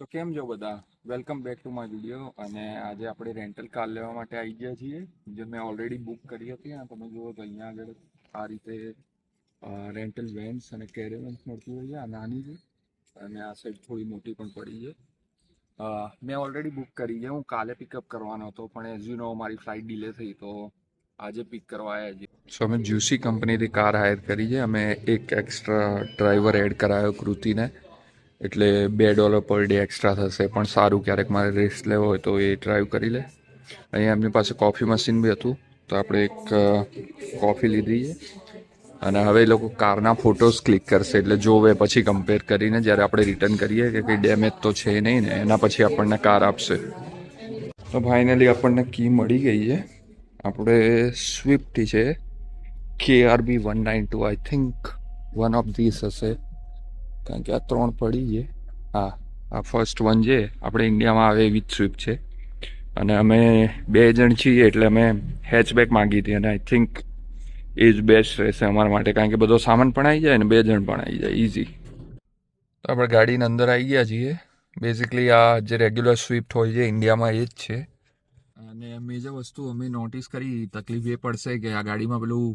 તો કેમ છો બધા? Welcome back to my video. અને આજે આપણે રેન્ટલ કાર લેવા માટે આવી ગયા છીએ, જે મેં ઓલરેડી બુક કરી હતી. અને તમે જુઓ તો અહીંયા આગળ આ રીતે રેન્ટલ વેન્સ અને કેરેવન્સ મળતી હોય છે. આ નાની છે અને આ સાઈડ થોડી મોટી પણ પડી છે. મેં ઓલરેડી બુક કરી છે. હું કાલે પિકઅપ કરવાનો હતો, પણ એઝ યુ નો મારી ફ્લાઇટ ડિલે થઈ, તો આજે પિક કરવા આવ્યા છીએ. સો અમે જ્યુસી કંપનીથી કાર હાયર કરી છે. અમે એક એક્સ્ટ્રા ડ્રાઈવર એડ કરાયો કૃતિને, એટલે $2 પર ડે એક્સ્ટ્રા થશે. પણ સારું, ક્યારેક મારે રેસ્ટ લેવો હોય તો એ ડ્રાઈવ કરી લે. અહીંયા એમની પાસે કોફી મશીન બી હતું, તો આપણે એક કોફી લીધી છે. અને હવે એ લોકો કારના ફોટોઝ ક્લિક કરશે, એટલે જોવે પછી કમ્પેર કરીને જ્યારે આપણે રિટર્ન કરીએ કે કંઈ ડેમેજ તો છે નહીં ને, એના પછી આપણને કાર આપશે. તો ફાઇનલી આપણને કી મળી ગઈ છે. આપણે સ્વિફ્ટ છે, KRB192. I think one of this હશે, કારણ કે આ 3 પડી છે. હા, આ ફર્સ્ટ વન છે આપણે ઇન્ડિયામાં આવે એવી જ સ્વિફ્ટ છે. અને અમે 2 જણ છીએ, એટલે અમે હેચબેક માંગી હતી. અને આઈ થિંક એ જ બેસ્ટ રહેશે અમારા માટે, કારણ કે બધો સામાન પણ આવી જાય ને 2 જણ પણ આવી જાય ઇઝી. તો આપણે ગાડીની અંદર આવી ગયા છીએ. બેઝિકલી આ જે રેગ્યુલર સ્વિફ્ટ હોય છે ઇન્ડિયામાં એ જ છે. અને મેજર વસ્તુ અમે નોટિસ કરી, તકલીફ એ પડશે કે આ ગાડીમાં પેલું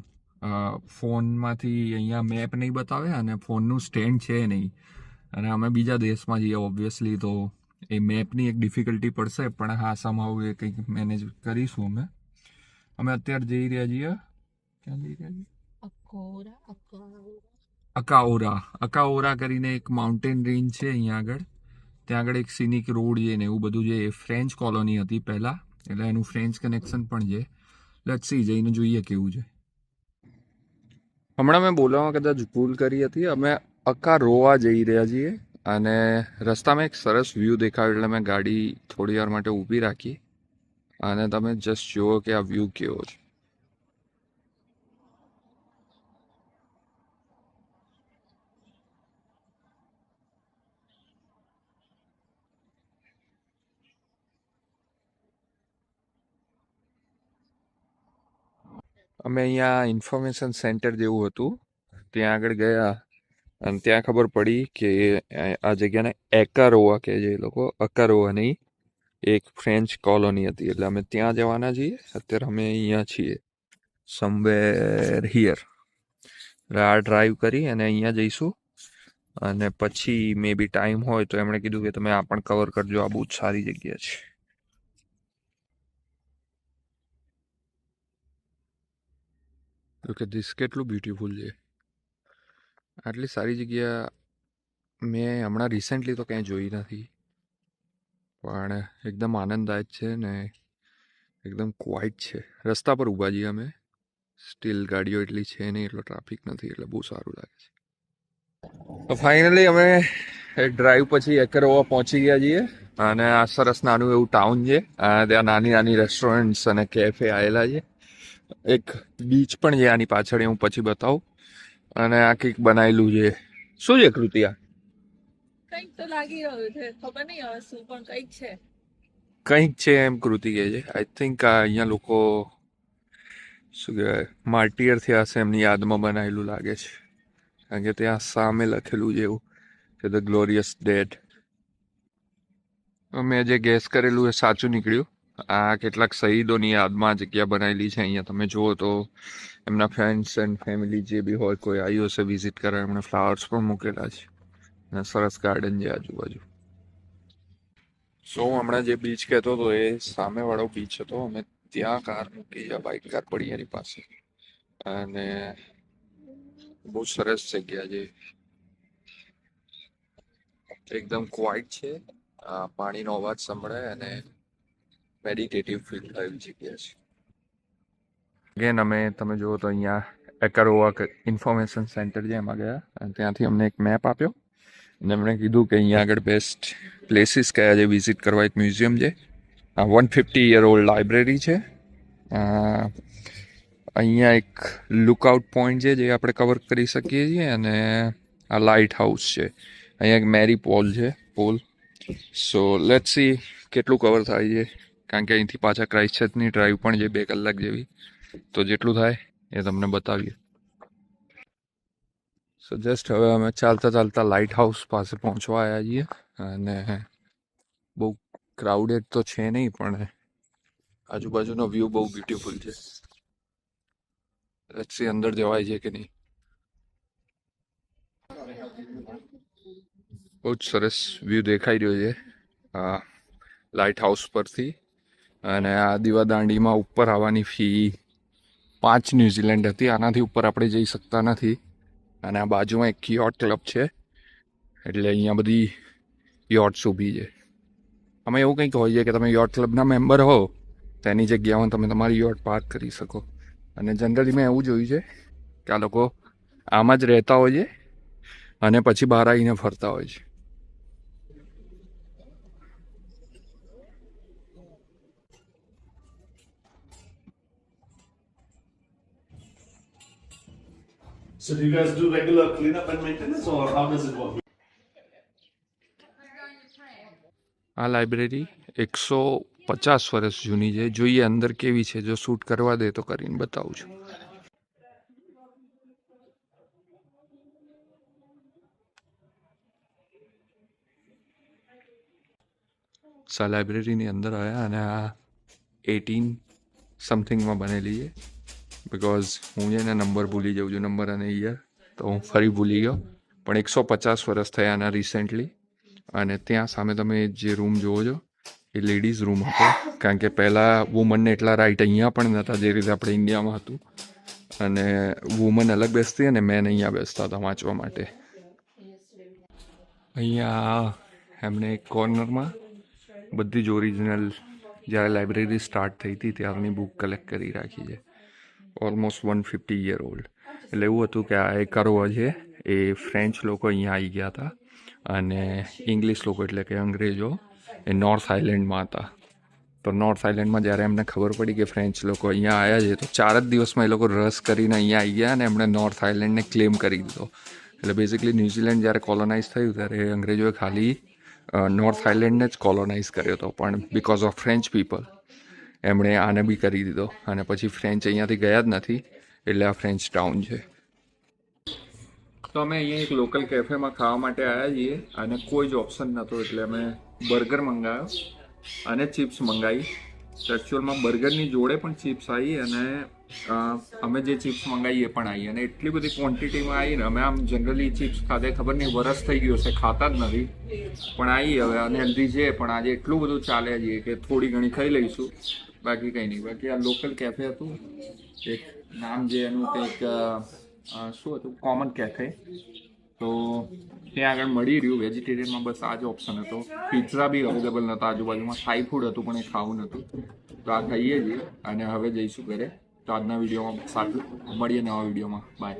ફોનમાંથી અહીંયા મેપ નહીં બતાવે, અને ફોનનું સ્ટેન્ડ છે નહીં. અને અમે બીજા દેશમાં જઈએ ઓબ્વિયસલી, તો એ મેપની એક ડિફિકલ્ટી પડશે. પણ હા, સમહાઉ એ કંઈક મેનેજ કરીશું. અમે અત્યારે જઈ રહ્યા છીએ, ક્યાં જઈ રહ્યા છીએ? અકાઓરા કરીને એક માઉન્ટેન રેન્જ છે અહીંયા આગળ. ત્યાં આગળ એક સિનિક રોડ છે ને એવું બધું છે. એ ફ્રેન્ચ કોલોની હતી પહેલાં, એટલે એનું ફ્રેન્ચ કનેક્શન પણ છે. લેટ્સ સી, જઈને જોઈએ કેવું છે. હમણાં મેં બોલવામાં કદાચ ભૂલ કરી હતી. અમે અકારોવા જઈ રહ્યા છીએ, અને રસ્તામાં એક સરસ વ્યૂ દેખાયો, એટલે મેં ગાડી થોડી વાર માટે ઊભી રાખી. અને તમે જસ્ટ જુઓ કે આ વ્યૂ કેવો છે. અમે અહીંયા ઇન્ફોર્મેશન સેન્ટર જેવું હતું, ત્યાં આગળ ગયા, અને ત્યાં ખબર પડી કે આ જગ્યાને એકારોવા કહે છે એ લોકો, અકારોવા નહીં. એક ફ્રેન્ચ કોલોની હતી, એટલે અમે ત્યાં જવાના છીએ. અત્યારે અમે અહીંયા છીએ, સમવેર હિયર. એટલે આ ડ્રાઈવ કરી અને અહીંયા જઈશું. અને પછી મે બી ટાઈમ હોય તો એમણે કીધું કે તમે આ પણ કવર કરજો, આ બહુ જ સારી જગ્યા છે. તો કે ધીસ કેટલું બ્યુટીફુલ છે. આટલી સારી જગ્યા મેં હમણાં રિસેન્ટલી તો ક્યાંય જોઈ નથી, પણ એકદમ આનંદદાયક છે ને એકદમ ક્વાઇટ છે. રસ્તા પર ઊભા છીએ અમે, સ્ટીલ ગાડીઓ એટલી છે નહીં, એટલો ટ્રાફિક નથી, એટલે બહુ સારું લાગે છે. તો ફાઇનલી અમે એક ડ્રાઈવ પછી એકારોવા પહોંચી ગયા છીએ. અને આ સરસ નાનું એવું ટાઉન છે. ત્યાં નાની નાની રેસ્ટોરન્ટ્સ અને કેફે આવેલા છે. એક બીચ પણ છે આની પાછળ, હું પછી બતાવું. અને આ કંઈક બનાવેલું છે. શું છે કૃતિ? આ કંઈક તો લાગી રહ્યું છે, ખબર નહીં હવે શું, પણ કંઈક છે. કંઈક છે એમ કૃતિ કહે છે. આઈ થિંક અહીંયા લોકો શું કહેવાય, માર્ટિયર થયા હશે, એમની યાદમાં બનાવેલું લાગે છે. કારણ કે ત્યાં સામે લખેલું છે એવું કે ધ ગ્લોરિયસ ડેડ. મેં જે ગેસ કરેલું એ સાચું નીકળ્યું. આ કેટલાક શહીદોની યાદમાં આ જગ્યા બનાવેલી છે. અહીંયા તમે જુઓ તો એમના ફ્રેન્ડ્સ એન્ડ ફેમિલી જે બી હોય, કોઈ આવ્યું હશે વિઝિટ કરવા, એમણે ફ્લાવર્સ પણ મૂકેલા છે. અને સરસ ગાર્ડન છે આજુબાજુ. સો હું હમણાં જે બીચ કહેતો હતો એ સામેવાળો બીચ હતો. અમે ત્યાં કાર મૂકી, બાઇક કાર પડી એની પાસે. અને બહુ સરસ જગ્યા છે, એકદમ ક્વાઇટ છે. પાણીનો અવાજ સંભળાય અને મેડિટેટિવ ફીલ થાય એવી જગ્યા છે. અગેન અમે તમે જુઓ તો અહીંયા એકારોવા ઇન્ફોર્મેશન સેન્ટર છે, એમાં ગયા. અને ત્યાંથી અમને એક મેપ આપ્યો, અને એમણે કીધું કે અહીંયા આગળ બેસ્ટ પ્લેસીસ કયા છે વિઝિટ કરવા. એક મ્યુઝિયમ છે, 150 યર ઓલ્ડ લાઇબ્રેરી છે. અહીંયા એક લુકઆઉટ પોઈન્ટ છે જે આપણે કવર કરી શકીએ છીએ. અને આ લાઇટ હાઉસ છે. અહીંયા એક મેરી પોલ છે, પોલ. સો લેટ્સ સી કેટલું કવર થાય છે, કારણ કે અહીંથી પાછા ક્રાઇસ્ટચર્ચની ડ્રાઈવ પણ છે 2 કલાક જેવી. તો જેટલું થાય એ તમને બતાવીએ. સો જસ્ટ હવે અમે ચાલતા ચાલતા લાઇટ હાઉસ પાસે પહોંચવા આવ્યા છીએ. અને બહુ ક્રાઉડેડ તો છે નહીં, પણ આજુબાજુનો વ્યૂ બહુ બ્યુટીફુલ છે. લેટ્સ સી અંદર જવાય છે કે નહીં. બહુ જ સરસ વ્યૂ દેખાઈ રહ્યો છે આ લાઇટ હાઉસ પરથી. અને આ દીવાદાંડીમાં ઉપર આવવાની ફી 5 ન્યૂઝીલેન્ડ હતી. આનાથી ઉપર આપણે જઈ શકતા નથી. અને આ બાજુમાં એક યોટ ક્લબ છે, એટલે અહીંયા બધી યોટ્સ ઊભી છે. આમાં એવું કંઈક હોય છે કે તમે યોટ ક્લબના મેમ્બર હો તો એની જગ્યામાં તમે તમારી યોટ પાર્ક કરી શકો. અને જનરલી મેં એવું જોયું છે કે આ લોકો આમાં જ રહેતા હોય છે અને પછી બહાર આવીને ફરતા હોય છે. So do you guys do regular cleanup and maintenance, or how does it work? આ લાઇબ્રેરી 150 વર્ષ જૂની છે. જોઈએ અંદર કેવી છે. જો શૂટ કરવા દે તો કરીને બતાવું છું. સા લાઇબ્રેરીની અંદર આવ્યા અને આ 18 સમથિંગમાં બનેલી છે. બિકોઝ હું છે ને નંબર ભૂલી જાઉં છું, નંબર અને યર, તો હું ફરી ભૂલી ગયો. પણ 150 વર્ષ થયા આના રિસેન્ટલી. અને ત્યાં સામે તમે જે રૂમ જુઓ છો એ લેડીઝ રૂમ હતો, કારણ કે પહેલાં વુમનને એટલા રાઇટ અહીંયા પણ નહોતા જે રીતે આપણે ઇન્ડિયામાં હતું. અને વુમન અલગ બેસતી અને મેન અહીંયા બેસતા હતા વાંચવા માટે. અહીંયા એમને એક કોર્નરમાં બધી જ ઓરિજિનલ જ્યારે લાઇબ્રેરી સ્ટાર્ટ થઈ હતી ત્યારની બુક કલેક્ટ કરી રાખી છે. Almost 150 year old. એટલે એવું હતું કે આ એકારો છે એ ફ્રેન્ચ લોકો અહીંયા આવી ગયા હતા અને ઇંગ્લિશ લોકો એટલે કે અંગ્રેજો એ નોર્થ આઇલેન્ડમાં હતા. તો નોર્થ આઇલેન્ડમાં જ્યારે એમને ખબર પડી કે ફ્રેન્ચ લોકો અહીંયા આવ્યા છે તો 4 જ દિવસમાં એ લોકો રસ કરીને અહીંયા આવી ગયા અને એમણે નોર્થ આઇલેન્ડને ક્લેમ કરી દીધો. એટલે બેઝિકલી ન્યૂઝીલેન્ડ જ્યારે કોલોનાઇઝ થયું ત્યારે અંગ્રેજોએ ખાલી નોર્થ આઇલેન્ડને જ કોલોનાઇઝ કર્યો હતો, પણ બિકોઝ ઓફ ફ્રેન્ચ પીપલ એમણે આને બી કરી દીધો. અને પછી ફ્રેન્ચ અહીંયાથી ગયા જ નથી, એટલે આ ફ્રેન્ચ ટાઉન છે. તો અમે અહીંયા એક લોકલ કેફેમાં ખાવા માટે આવ્યા છીએ અને કોઈ જ ઓપ્શન નહોતો, એટલે અમે બર્ગર મંગાવ્યો અને ચિપ્સ મંગાવી. એકચ્યુઅલમાં બર્ગરની જોડે પણ ચિપ્સ આવી અને અમે જે ચિપ્સ મંગાવી એ પણ આવી. અને એટલી બધી ક્વોન્ટિટીમાં આવી ને અમે આમ જનરલી ચિપ્સ ખાધે ખબર નહીં વરસ થઈ ગયું છે ખાતા જ નથી, પણ આવી હવે અનહેલ્ધી છે. પણ આજે એટલું બધું ચાલે છે કે થોડી ઘણી ખાઈ લઈશું, બાકી કંઈ નહીં. બાકી આ લોકલ કેફે હતું, એક નામ જે એનું કંઈક શું હતું, કોમન કેફે. તો ત્યાં આગળ મળી રહ્યું વેજીટેરિયનમાં, બસ આ જ ઓપ્શન હતો. પિઝા બી અવેલેબલ નહોતા આજુબાજુમાં, થાઈ ફૂડ હતું પણ એ ખાવું નહોતું. તો આ ખાઈએ છીએ અને હવે જઈશું ઘરે. તો આજના વિડીયોમાં સારું, મળીએ નવા વિડીયોમાં. બાય.